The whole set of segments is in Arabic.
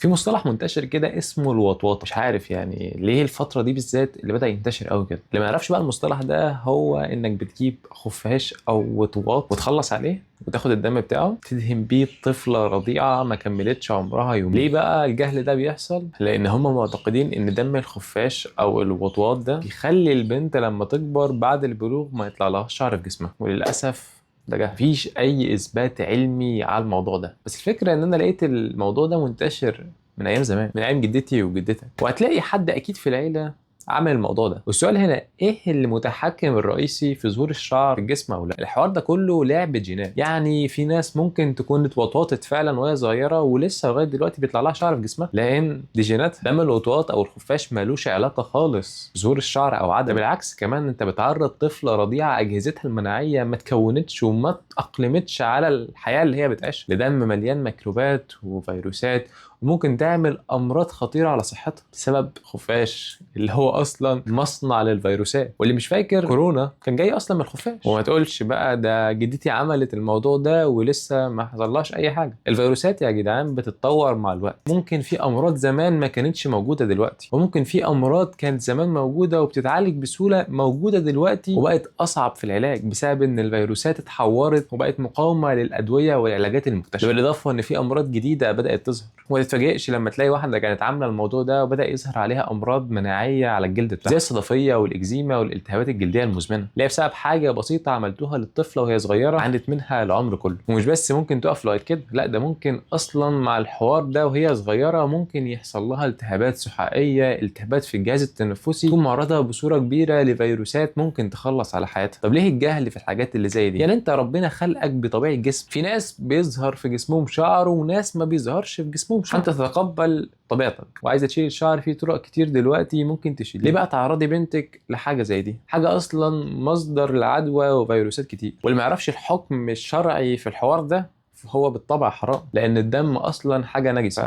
في مصطلح منتشر كده اسمه الوطواطه، مش عارف يعني ليه الفتره دي بالذات اللي بدأ ينتشر قوي كده. اللي ما يعرفش بقى المصطلح ده، هو انك بتجيب خفاش او وطواط وتخلص عليه وتاخد الدم بتاعه تدهن بيه طفله رضيعه ما كملتش عمرها يوم. ليه بقى الجهل ده بيحصل؟ لان هم معتقدين ان دم الخفاش او الوطواط ده يخلي البنت لما تكبر بعد البلوغ ما يطلع لها شعر في جسمها، وللاسف ده جه مفيش اي اثبات علمي على الموضوع ده. بس الفكره ان انا لقيت الموضوع ده منتشر من ايام زمان، من ايام جدتي وجدتك، وهتلاقي حد اكيد في العيله عمل الموضوع ده. والسؤال هنا، ايه المتحكم الرئيسي في ظهور الشعر في الجسم او لا؟ الحوار ده كله لعب جينات. يعني في ناس ممكن تكون اتوطوطت فعلا وهي صغيره ولسه لغايه دلوقتي بيطلع لها شعر في جسمها، لان دي جينات. دم الوطواط او الخفاش مالوش علاقه خالص بظهور الشعر او عدم. بالعكس، كمان انت بتعرض طفله رضيعه اجهزتها المناعيه ما تكونتش وما تاقلمتش على الحياه اللي هي بتعيشها لدم مليان ميكروبات وفيروسات، وممكن تعمل امراض خطيره على صحتها بسبب خفاش اللي هو اصلا مصنع للفيروسات. واللي مش فاكر، كورونا كان جاي اصلا من الخفاش. وما تقولش بقى ده جدتي عملت الموضوع ده ولسه ما حصلهاش اي حاجه. الفيروسات يا جدعان بتتطور مع الوقت. ممكن في امراض زمان ما كانتش موجوده دلوقتي، وممكن في امراض كانت زمان موجوده وبتتعالج بسهوله موجوده دلوقتي وبقت اصعب في العلاج بسبب ان الفيروسات اتحورت وبقت مقاومه للادويه والعلاجات المكتشفه. بالاضافه ان في امراض جديده بدات تظهر، وما تتفاجئش لما تلاقي واحده كانت عامله الموضوع ده وبدا يظهر عليها امراض مناعيه على الجلد بتاعها، زي الصدفيه والاكزيما والالتهابات الجلديه المزمنه، اللي هي بسبب حاجه بسيطه عملتوها للطفله وهي صغيره عانت منها العمر كله. ومش بس ممكن تقف لغايه كده، لا ده ممكن اصلا مع الحوار ده وهي صغيره ممكن يحصل لها التهابات سحائيه، التهابات في الجهاز التنفسي، تكون معرضه بصوره كبيره لفيروسات ممكن تخلص على حياتها. طب ليه الجهل في الحاجات اللي زي دي؟ يعني انت ربنا خلقك بطبيعه جسم، في ناس بيظهر في جسمهم شعر وناس ما بيظهرش في جسمهم شعر. انت تتقبل طبيعتك وعايزه تشيل الشعر، في طرق كتير دلوقتي ممكن تشيل. ليه بقى تعرضي بنتك لحاجه زي دي؟ حاجه اصلا مصدر لعدوى وفيروسات كتير. واللي ما يعرفش الحكم الشرعي في الحوار ده، هو بالطبع حرام، لان الدم اصلا حاجه نجسه.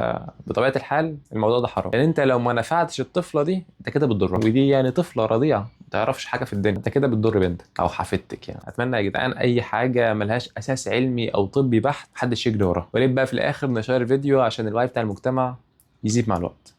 فبطبيعه الحال الموضوع ده حرام. يعني انت لو ما نفعتش الطفله دي انت كده بتضرها، ودي يعني طفله رضيعه ما تعرفش حاجه في الدنيا، انت كده بتضر بنتك او حفيدتك. يعني اتمنى يا جدعان اي حاجه ملهاش اساس علمي او طبي بحت محدش يجري وراها. وليه بقى في الاخر نشير الفيديو عشان الوعي بتاع المجتمع يزيد مع الوقت.